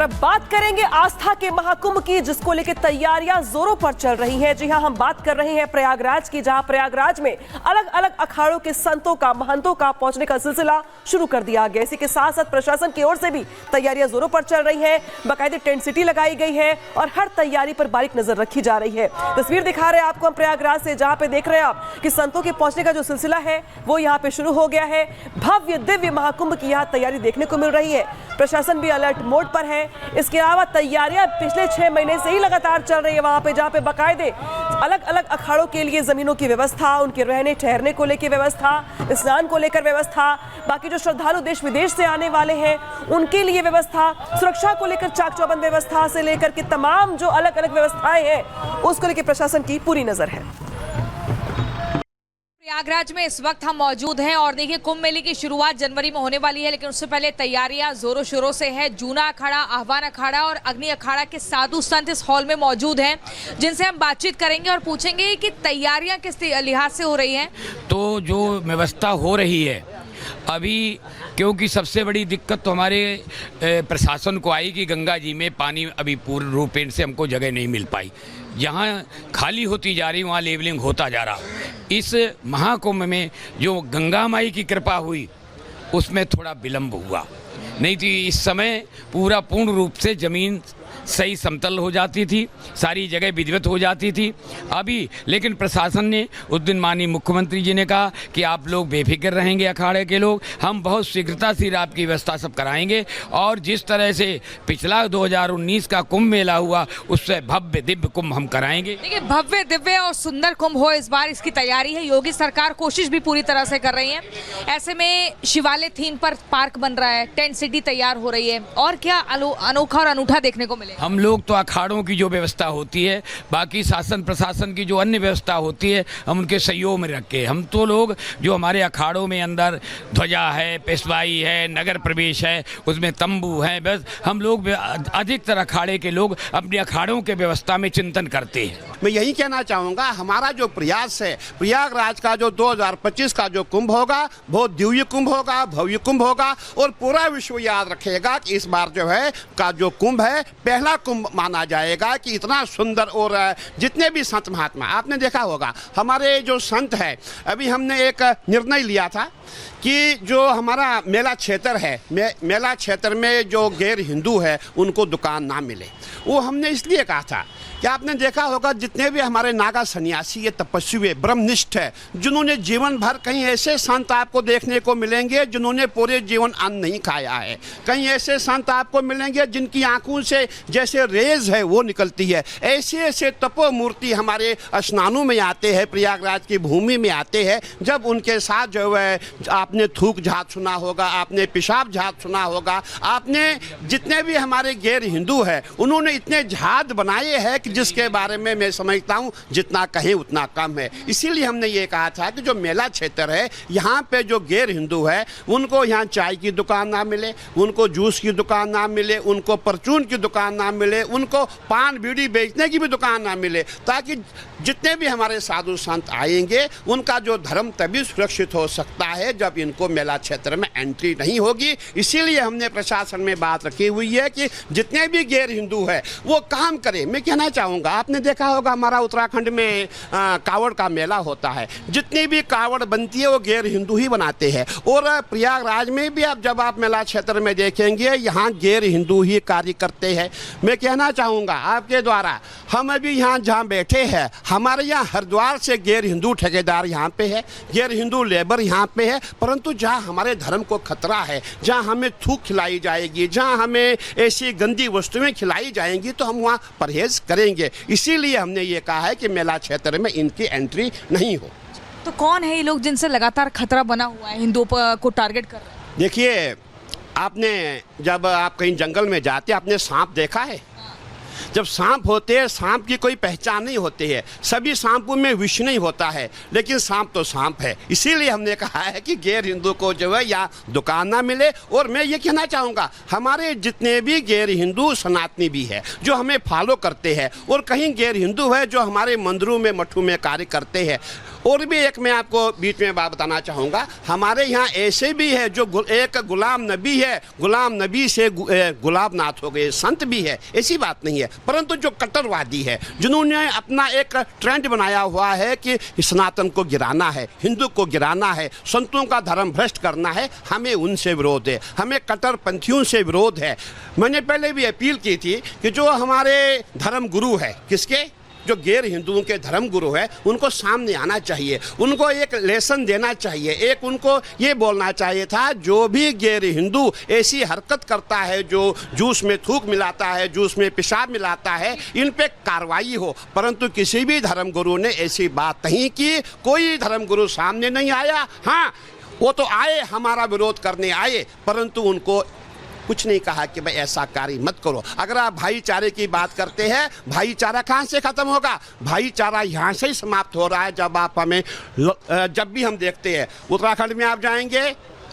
अब बात करेंगे आस्था के महाकुंभ की, जिसको लेकर तैयारियां जोरों पर चल रही हैं। जी हां, हम बात कर रहे हैं प्रयागराज की, जहां प्रयागराज में अलग अलग अखाड़ों के संतों का, महंतों का पहुंचने का सिलसिला शुरू कर दिया गया। इसी के साथ साथ प्रशासन की ओर से भी तैयारियां जोरों पर चल रही हैं। बाकायदे टेंट सिटी लगाई गई है और हर तैयारी पर बारीक नजर रखी जा रही है। तस्वीर दिखा रहे हैं आपको हम प्रयागराज से, जहां पे देख रहे हैं आप कि संतों के पहुंचने का जो सिलसिला है वो यहाँ पे शुरू हो गया है। भव्य दिव्य महाकुंभ की यहाँ तैयारी देखने को मिल रही है। प्रशासन भी अलर्ट मोड पर है। इसके अलावा तैयारियां पिछले 6 महीने से ही लगातार चल रही है वहां पे, जहां पे बाकायदे अलग अलग अखाड़ों के लिए जमीनों की व्यवस्था, उनके रहने ठहरने को लेकर व्यवस्था, स्नान को लेकर व्यवस्था, बाकी जो श्रद्धालु देश विदेश से आने वाले हैं उनके लिए व्यवस्था, सुरक्षा को लेकर चाक चौबंद व्यवस्था से लेकर के तमाम जो अलग अलग व्यवस्थाएं हैं उसको लेकर प्रशासन की पूरी नजर है। प्रयागराज में इस वक्त हम मौजूद हैं और देखिए कुंभ मेले की शुरुआत जनवरी में होने वाली है, लेकिन उससे पहले तैयारियां जोरों शोरों से है। जूना अखाड़ा, आह्वान अखाड़ा और अग्नि अखाड़ा के साधु संत इस हॉल में मौजूद हैं, जिनसे हम बातचीत करेंगे और पूछेंगे कि तैयारियां किस लिहाज से हो रही हैं। तो जो व्यवस्था हो रही है अभी, क्योंकि सबसे बड़ी दिक्कत तो हमारे प्रशासन को आई कि गंगा जी में पानी अभी पूर्ण रूपेण से हमको जगह नहीं मिल पाई। जहाँ खाली होती जा रही वहाँ लेवलिंग होता जा रहा। इस महाकुंभ में जो गंगा माई की कृपा हुई उसमें थोड़ा विलम्ब हुआ, नहीं तो इस समय पूरा पूर्ण रूप से ज़मीन सही समतल हो जाती थी, सारी जगह विधिवत हो जाती थी अभी। लेकिन प्रशासन ने उस दिन माननीय मुख्यमंत्री जी ने कहा कि आप लोग बेफिक्र रहेंगे, अखाड़े के लोग, हम बहुत शीघ्रता से आपकी व्यवस्था सब कराएंगे। और जिस तरह से पिछला 2019 का कुंभ मेला हुआ उससे भव्य दिव्य कुंभ हम कराएंगे। देखिए, भव्य दिव्य और सुंदर कुंभ हो इस बार, इसकी तैयारी है। योगी सरकार कोशिश भी पूरी तरह से कर रही है। ऐसे में शिवालय थीम पर पार्क बन रहा है, टेंट सिटी तैयार हो रही है, और क्या अनोखा और अनूठा देखने को मिले। हम लोग तो अखाड़ों की जो व्यवस्था होती है, बाकी शासन प्रशासन की जो अन्य व्यवस्था होती है, हम उनके सहयोग में रख के, हम तो लोग जो हमारे अखाड़ों में अंदर ध्वजा है, पेशवाई है, नगर प्रवेश है, उसमें तंबू है, बस हम लोग अधिकतर अखाड़े के लोग अपने अखाड़ों के व्यवस्था में चिंतन करते हैं। मैं यही कहना चाहूँगा, हमारा जो प्रयास है, प्रयागराज का जो 2025 का जो कुंभ होगा बहुत दिव्य कुंभ होगा, भव्य कुंभ होगा, और पूरा विश्व याद रखेगा कि इस बार जो है का जो कुंभ है पहला कुंभ माना जाएगा कि इतना सुंदर। और जितने भी संत महात्मा, आपने देखा होगा हमारे जो संत है, अभी हमने एक निर्णय लिया था कि जो हमारा मेला क्षेत्र है, मेला क्षेत्र में जो गैर हिंदू है उनको दुकान ना मिले। वो हमने इसलिए कहा था कि आपने देखा होगा जितने भी हमारे नागा सन्यासी है, तपस्वी है, ब्रह्मनिष्ठ है, जिन्होंने जीवन भर, कहीं ऐसे संत आपको देखने को मिलेंगे जिन्होंने पूरे जीवन अन्न नहीं खाया है, कहीं ऐसे संत आपको मिलेंगे जिनकी आंखों से जैसे रेज है वो निकलती है। ऐसे ऐसे तपो मूर्ति हमारे स्नानों में आते हैं, प्रयागराज की भूमि में आते हैं। जब उनके साथ जो है आपने थूक झात सुना होगा, आपने पेशाब झात सुना होगा, आपने जितने भी हमारे गैर हिंदू है उन्होंने इतने झात बनाए हैं कि जिसके बारे में मैं समझता हूँ जितना कहें उतना कम है। इसीलिए हमने ये कहा था कि जो मेला क्षेत्र है यहाँ पे जो गैर हिंदू है उनको यहाँ चाय की दुकान ना मिले, उनको जूस की दुकान ना मिले, उनको परचून की दुकान ना मिले, उनको पान बीड़ी बेचने की भी दुकान ना मिले, ताकि जितने भी हमारे साधु संत आएंगे उनका जो धर्म तभी सुरक्षित हो सकता है जब इनको मेला क्षेत्र में एंट्री नहीं होगी। इसीलिए हमने प्रशासन में बात रखी हुई है कि जितने भी गैर हिंदू है वो काम करे। मैं कहना चाहूँगा, आपने देखा होगा हमारा उत्तराखंड में कावड़ का मेला होता है, जितनी भी कावड़ बनती है वो गैर हिंदू ही बनाते हैं। और प्रयागराज में भी अब जब आप मेला क्षेत्र में देखेंगे यहाँ गैर हिंदू ही कार्य करते हैं। मैं कहना चाहूँगा आपके द्वारा, हम अभी यहाँ जहाँ बैठे हैं हमारे यहाँ हरिद्वार से गैर हिंदू ठेकेदार यहाँ पे है, गैर हिंदू लेबर यहाँ पे है, परंतु जहाँ हमारे धर्म को खतरा है, जहाँ हमें थूक खिलाई जाएगी, जहाँ हमें ऐसी गंदी वस्तुएं खिलाई जाएंगी तो हम वहाँ परहेज करेंगे। इसीलिए हमने ये कहा है कि मेला क्षेत्र में इनकी एंट्री नहीं हो। तो कौन है ये लोग जिनसे लगातार खतरा बना हुआ है, हिंदुओं को टारगेट कर रहे हैं? देखिए, आपने जब आप कहीं जंगल में जाते आपने सांप देखा है? जब सांप होते हैं, सांप की कोई पहचान नहीं होती है, सभी सांपों में विष नहीं होता है, लेकिन सांप तो सांप है। इसीलिए हमने कहा है कि गैर हिंदू को जो है या दुकान ना मिले। और मैं ये कहना चाहूँगा, हमारे जितने भी गैर हिंदू सनातनी भी है जो हमें फॉलो करते हैं, और कहीं गैर हिंदू है जो हमारे मंदिरों में मठों में कार्य करते हैं, और भी एक मैं आपको बीच में बात बताना चाहूँगा, हमारे यहाँ ऐसे भी है जो एक गुलाम नबी है, गुलाम नबी से गुलाब नाथ हो गए, संत भी है, ऐसी बात नहीं है। परंतु जो कट्टरवादी है, जिन्होंने अपना एक ट्रेंड बनाया हुआ है कि सनातन को गिराना है, हिंदू को गिराना है, संतों का धर्म भ्रष्ट करना है, हमें उनसे विरोध है, हमें कट्टरपंथियों से विरोध है। मैंने पहले भी अपील की थी कि जो हमारे धर्म गुरु है, किसके, जो गैर हिंदुओं के धर्म गुरु है, उनको सामने आना चाहिए, उनको एक लेसन देना चाहिए, एक उनको ये बोलना चाहिए था जो भी गैर हिंदू ऐसी हरकत करता है, जो जूस में थूक मिलाता है, जूस में पेशाब मिलाता है, इन पे कार्रवाई हो। परंतु किसी भी धर्म गुरु ने ऐसी बात नहीं की, कोई धर्म गुरु सामने नहीं आया। हाँ, वो तो आए, हमारा विरोध करने आए, परंतु उनको कुछ नहीं कहा कि भाई ऐसा कार्य मत करो। अगर आप भाईचारे की बात करते हैं, भाईचारा कहाँ से खत्म होगा? भाईचारा यहाँ से ही समाप्त हो रहा है। जब आप हमें जब भी हम देखते हैं, उत्तराखंड में आप जाएंगे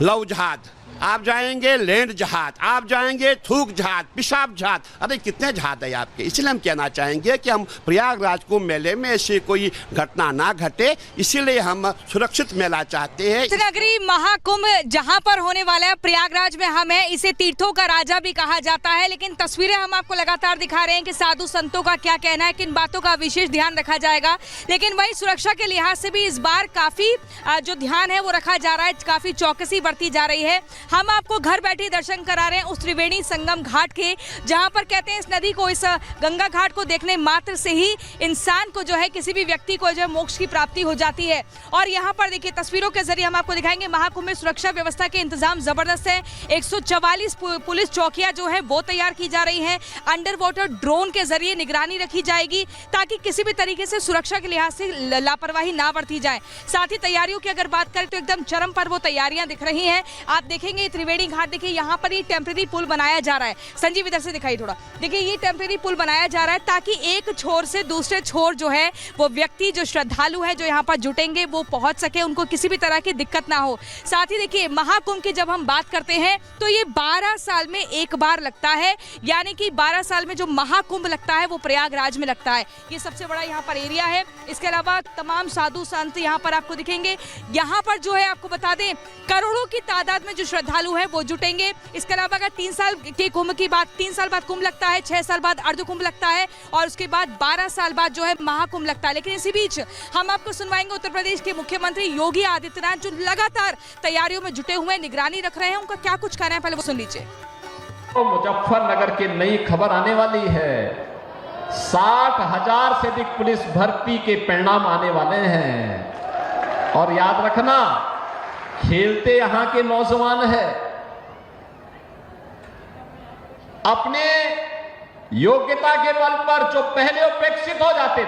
लव जहाज, आप जाएंगे लैंड जहाज, आप जाएंगे थूक जहाज, पेशाब जहाज, अरे कितने जहाज है आपके। इसलिए हम कहना चाहेंगे कि हम प्रयागराज कुंभ मेले में ऐसी कोई घटना ना घटे, इसीलिए हम सुरक्षित मेला चाहते हैं। नगरी महाकुंभ जहां पर होने वाला है, प्रयागराज में हम है, इसे तीर्थों का राजा भी कहा जाता है। लेकिन तस्वीरें हम आपको लगातार दिखा रहे हैं कि साधु संतों का क्या कहना है, किन बातों का विशेष ध्यान रखा जाएगा। लेकिन वहीं सुरक्षा के लिहाज से भी इस बार काफी जो ध्यान है वो रखा जा रहा है, काफी चौकसी बरती जा रही है। हम आपको घर बैठे दर्शन करा रहे हैं उस त्रिवेणी संगम घाट के, जहां पर कहते हैं इस नदी को, इस गंगा घाट को देखने मात्र से ही इंसान को जो है, किसी भी व्यक्ति को जो है मोक्ष की प्राप्ति हो जाती है। और यहां पर देखिए तस्वीरों के जरिए हम आपको दिखाएंगे, महाकुंभ में सुरक्षा व्यवस्था के इंतजाम जबरदस्त है। 144 पुलिस चौकियां जो है वो तैयार की जा रही हैं। अंडर वाटर ड्रोन के जरिए निगरानी रखी जाएगी ताकि किसी भी तरीके से सुरक्षा के लिहाज से लापरवाही ना बरती जाए। साथ ही तैयारियों की अगर बात करें तो एकदम चरम पर वो तैयारियां दिख रही हैं। आप देखेंगे त्रिवेणी घाट, देखिए यहाँ पर ये टेम्परेरी पुल बनाया जा रहा है। संजीव इधर से दिखाई थोड़ा, देखिए ये टेम्परेरी पुल बनाया जा रहा है ताकि एक छोर से दूसरे छोर जो है वो व्यक्ति, जो श्रद्धालु है, जो यहाँ पर जुटेंगे, वो पहुंच सके, उनको किसी भी तरह की दिक्कत ना हो। साथ ही देखिए महाकुंभ की जब हम बात करते हैं तो ये 12 साल में एक बार लगता है, यानी कि 12 साल में जो महाकुंभ लगता है वो प्रयागराज में लगता है। ये सबसे बड़ा यहाँ पर एरिया है। इसके अलावा तमाम साधु संत यहाँ पर आपको दिखेंगे। यहाँ पर जो है आपको बता दें, करोड़ों की तादाद में जो श्रद्धालु है वो जुटेंगे। इसके अलावा अगर 3 साल के कुंभ की बात, 3 साल बाद कुंभ लगता है, 6 साल बाद अर्ध कुंभ लगता है और उसके बाद 12 साल बाद जो है महाकुंभ लगता है। लेकिन इसी बीच हम आपको सुनवाएंगे उत्तर प्रदेश के मुख्यमंत्री योगी आदित्यनाथ, जो लगातार तैयारियों में जुटे हुए, निगरानी रख रहे हैं। उनका क्या कुछ कहना है, पहले वो सुन लीजिए। तो मुजफ्फरनगर की नई खबर आने वाली है। 60,000 से अधिक पुलिस भर्ती के परिणाम आने वाले हैं। और याद रखना, खेलते यहां के नौजवान है, अपने योग्यता के बल पर जो पहले उपेक्षित हो जाते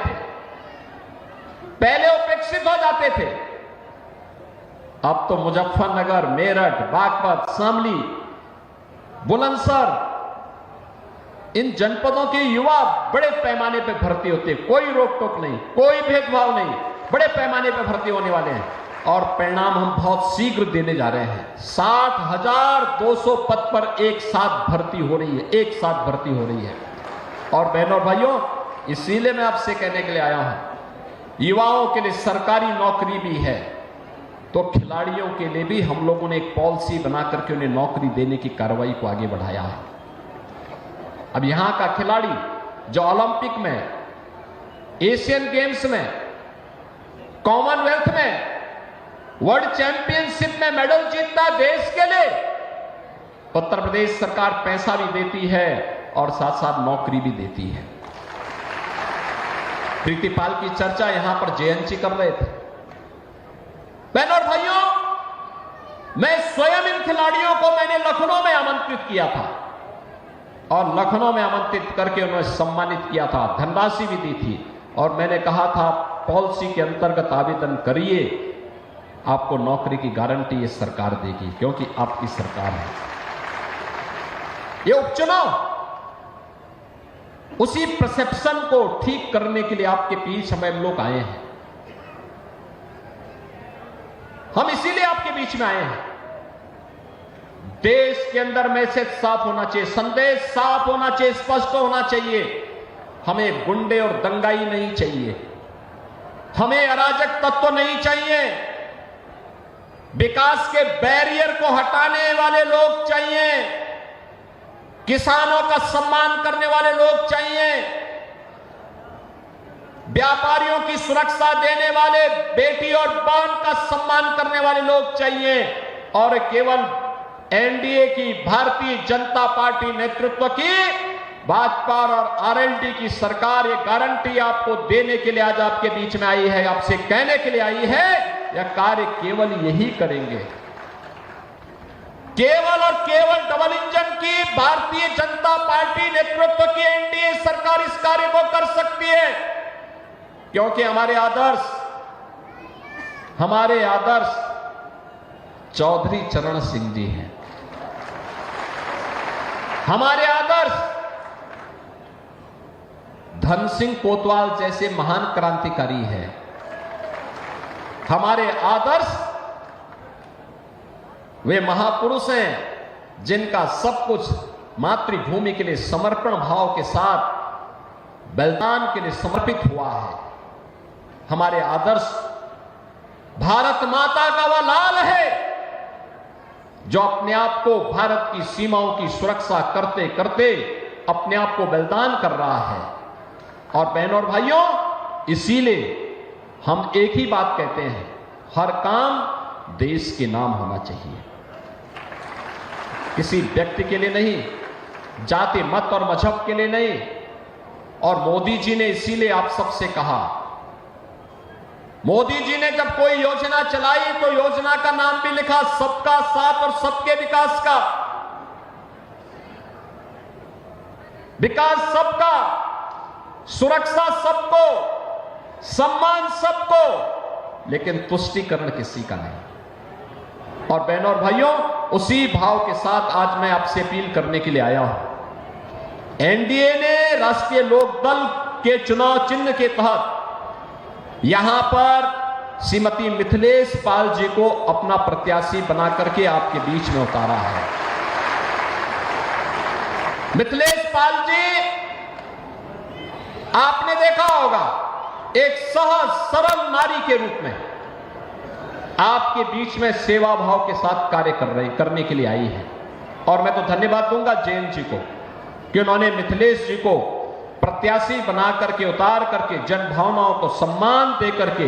थे, अब तो मुजफ्फरनगर, मेरठ, बागपत, शामली, बुलंदशहर, इन जनपदों के युवा बड़े पैमाने पर भर्ती होते, कोई रोक टोक नहीं, कोई भेदभाव नहीं, बड़े पैमाने पर भर्ती होने वाले हैं। और परिणाम हम बहुत शीघ्र देने जा रहे हैं। 60,200 पद पर एक साथ भर्ती हो रही है, और बहनों और भाइयों, इसीलिए मैं आपसे कहने के लिए आया हूं, युवाओं के लिए सरकारी नौकरी भी है, तो खिलाड़ियों के लिए भी हम लोगों ने एक पॉलिसी बना करके उन्हें नौकरी देने की कार्रवाई को आगे बढ़ाया है। अब यहां का खिलाड़ी जो ओलंपिक में, एशियन गेम्स में, कॉमनवेल्थ में, वर्ल्ड चैंपियनशिप में मेडल जीतता देश के लिए, उत्तर प्रदेश सरकार पैसा भी देती है और साथ साथ नौकरी भी देती है। प्रीतिपाल की चर्चा यहां पर जेएनसी कर रहे थे। बहनों और भाइयों, मैं स्वयं इन खिलाड़ियों को मैंने लखनऊ में आमंत्रित किया था, और लखनऊ में आमंत्रित करके उन्हें सम्मानित किया था, धनराशि भी दी थी, और मैंने कहा था पॉलिसी के अंतर्गत आवेदन करिए, आपको नौकरी की गारंटी ये सरकार देगी, क्योंकि आपकी सरकार है। ये उपचुनाव उसी परसेप्शन को ठीक करने के लिए आपके बीच हम लोग आए हैं। हम इसीलिए आपके बीच में आए हैं। देश के अंदर मैसेज साफ होना चाहिए, संदेश साफ होना चाहिए, स्पष्ट होना चाहिए। हमें गुंडे और दंगाई नहीं चाहिए। हमें अराजक तत्व नहीं चाहिए, विकास के बैरियर को हटाने वाले लोग चाहिए, किसानों का सम्मान करने वाले लोग चाहिए, व्यापारियों की सुरक्षा देने वाले, बेटी और बहन का सम्मान करने वाले लोग चाहिए। और केवल एनडीए की, भारतीय जनता पार्टी नेतृत्व की, भाजपा और आरएलडी की सरकार ये गारंटी आपको देने के लिए आज आपके बीच में आई है, आपसे कहने के लिए आई है, यह कार्य केवल यही करेंगे। केवल और केवल डबल इंजन की भारतीय जनता पार्टी नेतृत्व की एनडीए सरकार इस कार्य को कर सकती है, क्योंकि हमारे आदर्श चौधरी चरण सिंह जी हैं। हमारे आदर्श धन सिंह कोतवाल जैसे महान क्रांतिकारी हैं। हमारे आदर्श वे महापुरुष हैं जिनका सब कुछ मातृभूमि के लिए समर्पण भाव के साथ बलिदान के लिए समर्पित हुआ है। हमारे आदर्श भारत माता का वह लाल है जो अपने आप को भारत की सीमाओं की सुरक्षा करते करते अपने आप को बलिदान कर रहा है। और बहनों और भाइयों, इसीलिए हम एक ही बात कहते हैं, हर काम देश के नाम होना चाहिए, किसी व्यक्ति के लिए नहीं, जाति मत और मजहब के लिए नहीं। और मोदी जी ने इसीलिए आप सबसे कहा, मोदी जी ने जब कोई योजना चलाई तो योजना का नाम भी लिखा सबका साथ और सबके विकास का। विकास सबका, सुरक्षा सबको, सम्मान सबको, लेकिन तुष्टीकरण किसी का नहीं। और बहनों और भाइयों, उसी भाव के साथ आज मैं आपसे अपील करने के लिए आया हूं। एनडीए ने राष्ट्रीय लोकदल के चुनाव चिन्ह के तहत यहां पर श्रीमती मिथिलेश पाल जी को अपना प्रत्याशी बना करके आपके बीच में उतारा है। मिथिलेश पाल जी, आपने देखा होगा, एक सहज सरल नारी के रूप में आपके बीच में सेवा भाव के साथ कार्य करने के लिए आई है। और मैं तो धन्यवाद दूंगा जैन जी को कि उन्होंने मिथिलेश जी को प्रत्याशी बना करके, उतार करके, जन भावनाओं को सम्मान दे करके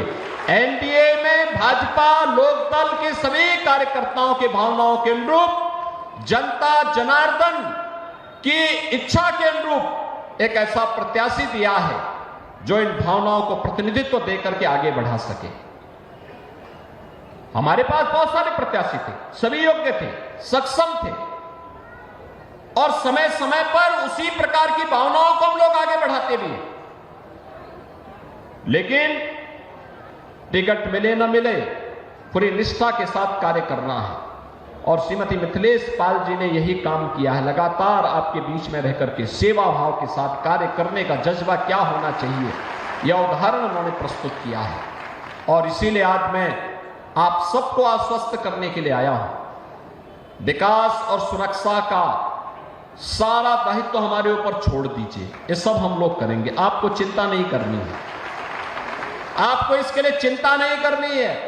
एनडीए में भाजपा लोकदल के सभी कार्यकर्ताओं के भावनाओं के अनुरूप, जनता जनार्दन की इच्छा के अनुरूप एक ऐसा प्रत्याशी दिया है जो इन भावनाओं को प्रतिनिधित्व देकर के आगे बढ़ा सके। हमारे पास बहुत सारे प्रत्याशी थे, सभी योग्य थे, सक्षम थे, और समय समय पर उसी प्रकार की भावनाओं को हम लोग आगे बढ़ाते भी हैं। लेकिन टिकट मिले न मिले, पूरी निष्ठा के साथ कार्य करना है। और श्रीमती मिथिलेश पाल जी ने यही काम किया है, लगातार आपके बीच में रहकर के सेवा भाव के साथ कार्य करने का जज्बा क्या होना चाहिए, यह उदाहरण उन्होंने प्रस्तुत किया है। और इसीलिए आज मैं आप सबको आश्वस्त करने के लिए आया हूं, विकास और सुरक्षा का सारा दायित्व तो हमारे ऊपर छोड़ दीजिए, ये सब हम लोग करेंगे। आपको चिंता नहीं करनी है, आपको इसके लिए चिंता नहीं करनी है।